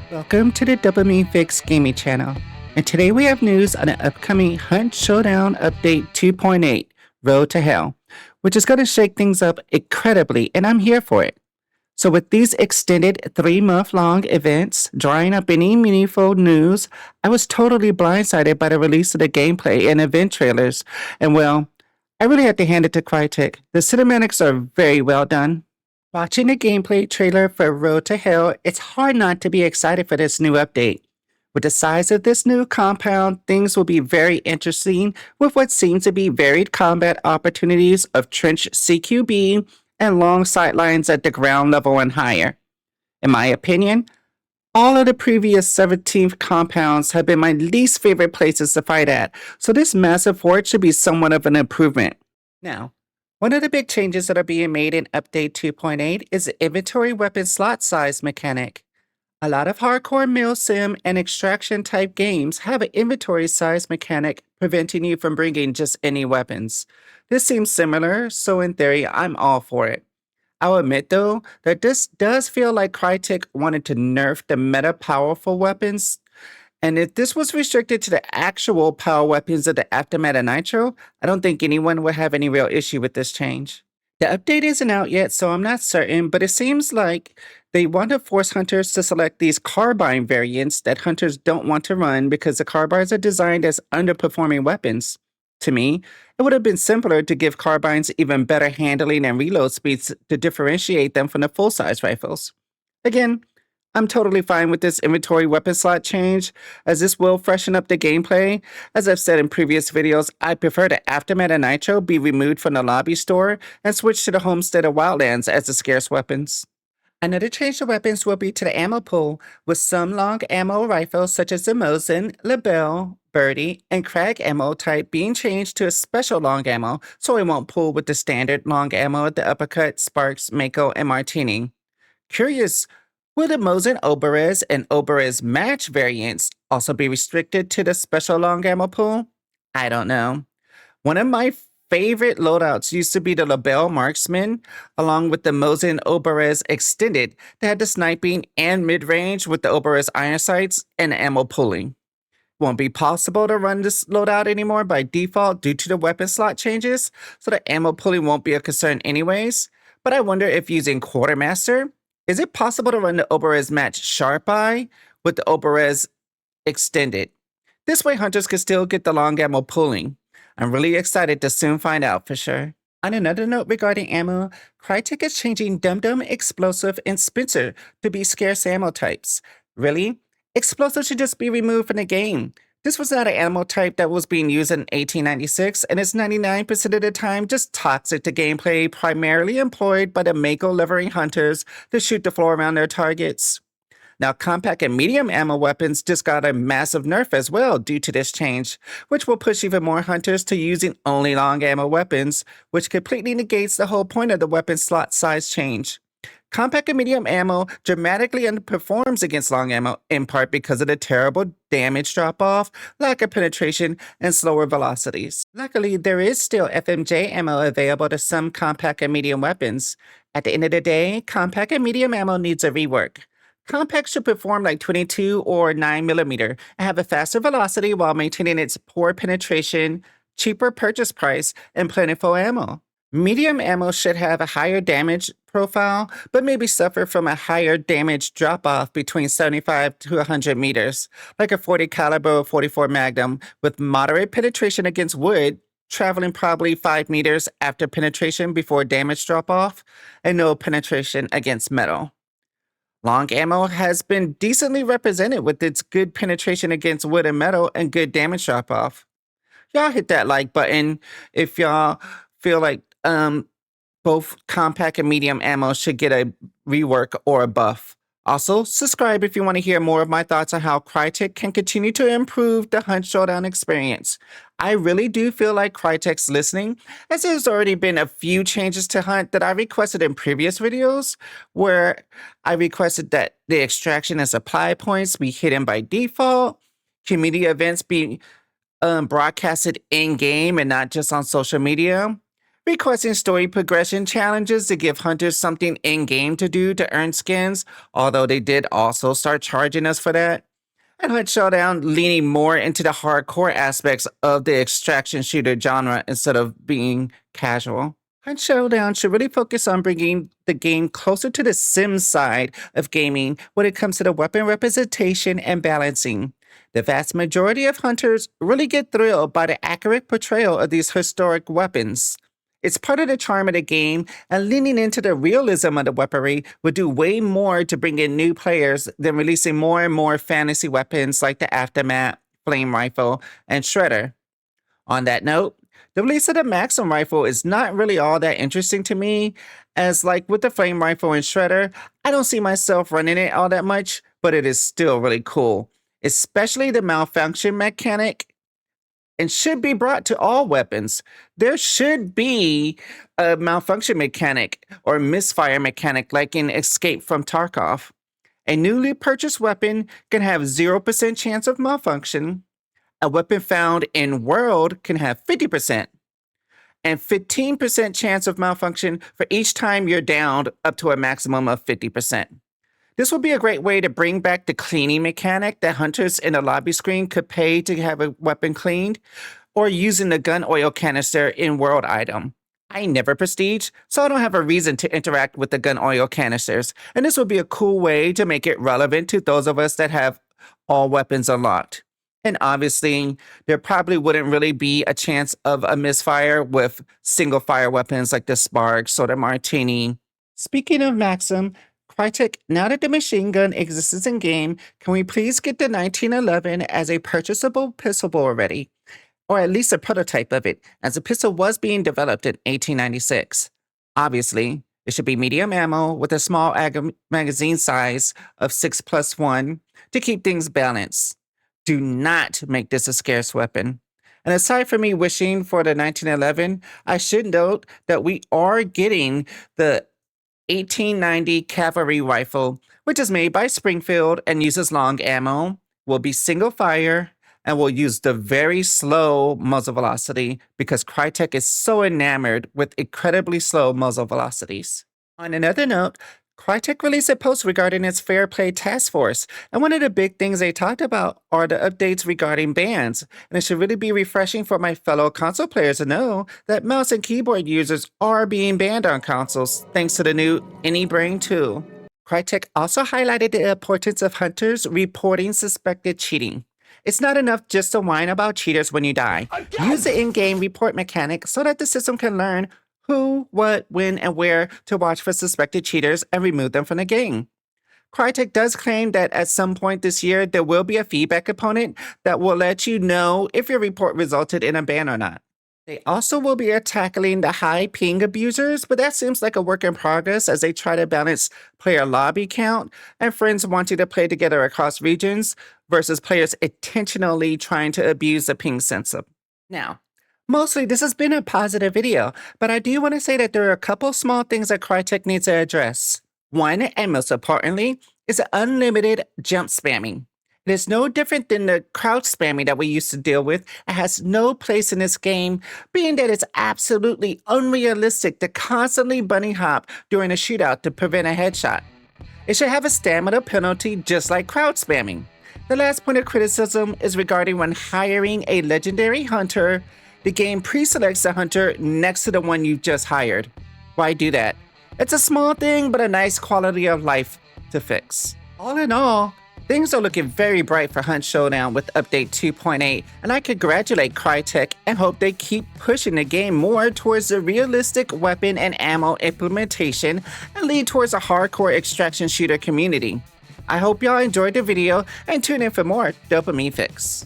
Welcome to the Dopamine Fix Gaming Channel, and today we have news on the upcoming Hunt Showdown Update 2.8, Road to Hell, which is going to shake things up incredibly, and I'm here for it. So with these extended 3-month-long events drawing up any meaningful news, I was totally blindsided by the release of the gameplay and event trailers, and well, I really have to hand it to Crytek. The cinematics are very well done. Watching the gameplay trailer for Road to Hell, it's hard not to be excited for this new update. With the size of this new compound, things will be very interesting with what seems to be varied combat opportunities of trench CQB and long sightlines at the ground level and higher. In my opinion, all of the previous 17th compounds have been my least favorite places to fight at, so this massive fort should be somewhat of an improvement. Now, one of the big changes that are being made in Update 2.8 is the inventory weapon slot size mechanic. A lot of hardcore milsim and extraction type games have an inventory size mechanic preventing you from bringing just any weapons. This seems similar, so in theory, I'm all for it. I'll admit though that this does feel like Crytek wanted to nerf the meta powerful weapons, and if this was restricted to the actual power weapons of the Aftermath of Nitro, I don't think anyone would have any real issue with this change. The update isn't out yet, so I'm not certain, but it seems like they want to force hunters to select these carbine variants that hunters don't want to run because the carbines are designed as underperforming weapons. To me, it would have been simpler to give carbines even better handling and reload speeds to differentiate them from the full-size rifles. Again, I'm totally fine with this inventory weapon slot change, as this will freshen up the gameplay. As I've said in previous videos, I prefer the Aftermath of Nitro be removed from the lobby store and switch to the Homestead of Wildlands as the scarce weapons. Another change to weapons will be to the ammo pool, with some long ammo rifles such as the Mosin, Lebel, Birdie, and Crag ammo type being changed to a special long ammo so it won't pool with the standard long ammo at the Uppercut, Sparks, Mako, and Martini. Curious, will the Mosin Oberez and Oberez Match variants also be restricted to the special long ammo pool? I don't know. One of my favorite loadouts used to be the Lebel Marksman, along with the Mosin Oberez Extended that had the sniping and mid-range with the Oberez Iron Sights and ammo pooling. Won't be possible to run this loadout anymore by default due to the weapon slot changes, so the ammo pooling won't be a concern anyways, but I wonder if using Quartermaster, is it possible to run the Oberez Match Sharp Eye with the Oberez Extended? This way hunters could still get the long ammo pooling. I'm really excited to soon find out for sure. On another note regarding ammo, Crytek is changing Dum Dum, Explosive, and Spencer to be scarce ammo types. Really? Explosive should just be removed from the game. This was not an ammo type that was being used in 1896, and is 99% of the time just toxic to gameplay, primarily employed by the Mako levering hunters to shoot the floor around their targets. Now, compact and medium ammo weapons just got a massive nerf as well due to this change, which will push even more hunters to using only long ammo weapons, which completely negates the whole point of the weapon slot size change. Compact and medium ammo dramatically underperforms against long ammo, in part because of the terrible damage drop-off, lack of penetration, and slower velocities. Luckily, there is still FMJ ammo available to some compact and medium weapons. At the end of the day, compact and medium ammo needs a rework. Compact should perform like 22 or 9mm and have a faster velocity while maintaining its poor penetration, cheaper purchase price, and plentiful ammo. Medium ammo should have a higher damage profile, but maybe suffer from a higher damage drop-off between 75 to 100 meters, like a 40 caliber or 44 Magnum, with moderate penetration against wood, traveling probably 5 meters after penetration before damage drop-off, and no penetration against metal. Long ammo has been decently represented with its good penetration against wood and metal and good damage drop-off. Y'all hit that like button if y'all feel like both compact and medium ammo should get a rework or a buff. Also, subscribe if you want to hear more of my thoughts on how Crytek can continue to improve the Hunt Showdown experience. I really do feel like Crytek's listening, as there's already been a few changes to Hunt that I requested in previous videos, where I requested that the extraction and supply points be hidden by default, community events be broadcasted in-game and not just on social media, requesting story progression challenges to give hunters something in-game to do to earn skins, although they did also start charging us for that. And Hunt Showdown leaning more into the hardcore aspects of the extraction shooter genre instead of being casual. Hunt Showdown should really focus on bringing the game closer to the sim side of gaming when it comes to the weapon representation and balancing. The vast majority of hunters really get thrilled by the accurate portrayal of these historic weapons. It's part of the charm of the game, and leaning into the realism of the weaponry would do way more to bring in new players than releasing more and more fantasy weapons like the Aftermath, Flame Rifle, and Shredder. On that note, the release of the Maxim rifle is not really all that interesting to me, as like with the Flame Rifle and Shredder, I don't see myself running it all that much, but it is still really cool, especially the malfunction mechanic, and should be brought to all weapons. There should be a malfunction mechanic or misfire mechanic like in Escape from Tarkov. A newly purchased weapon can have 0% chance of malfunction. A weapon found in world can have 50% and 15% chance of malfunction for each time you're downed up to a maximum of 50%. This will be a great way to bring back the cleaning mechanic that hunters in the lobby screen could pay to have a weapon cleaned, or using the gun oil canister in world item. I never prestige, so I don't have a reason to interact with the gun oil canisters, and this would be a cool way to make it relevant to those of us that have all weapons unlocked. And obviously, there probably wouldn't really be a chance of a misfire with single fire weapons like the Sparks or the Martini. Speaking of Maxim, Crytek, now that the machine gun exists in game, can we please get the 1911 as a purchasable pistol already? Or at least a prototype of it, as the pistol was being developed in 1896. Obviously, it should be medium ammo with a small magazine size of 6+1 to keep things balanced. Do not make this a scarce weapon. And aside from me wishing for the 1911, I should note that we are getting the 1890 cavalry rifle, which is made by Springfield and uses long ammo, will be single fire, and will use the very slow muzzle velocity because Crytek is so enamored with incredibly slow muzzle velocities. On another note, Crytek released a post regarding its Fair Play Task Force, and one of the big things they talked about are the updates regarding bans, and it should really be refreshing for my fellow console players to know that mouse and keyboard users are being banned on consoles thanks to the new AnyBrain tool. Crytek also highlighted the importance of hunters reporting suspected cheating. It's not enough just to whine about cheaters when you die. Use the in-game report mechanic so that the system can learn who, what, when, and where to watch for suspected cheaters and remove them from the game. Crytek does claim that at some point this year, there will be a feedback component that will let you know if your report resulted in a ban or not. They also will be tackling the high ping abusers, but that seems like a work in progress as they try to balance player lobby count and friends wanting to play together across regions versus players intentionally trying to abuse the ping sensor. Now, mostly this has been a positive video, but I do want to say that there are a couple small things that Crytek needs to address. One, and most importantly, is the unlimited jump spamming. It is no different than the crouch spamming that we used to deal with. It has no place in this game, being that it's absolutely unrealistic to constantly bunny hop during a shootout to prevent a headshot. It should have a stamina penalty just like crouch spamming. The last point of criticism is regarding when hiring a legendary hunter, the game pre-selects the hunter next to the one you've just hired. Why do that? It's a small thing, but a nice quality of life to fix. All in all, things are looking very bright for Hunt Showdown with Update 2.8, and I congratulate Crytek and hope they keep pushing the game more towards the realistic weapon and ammo implementation and lead towards a hardcore extraction shooter community. I hope y'all enjoyed the video and tune in for more Dopamine Fix.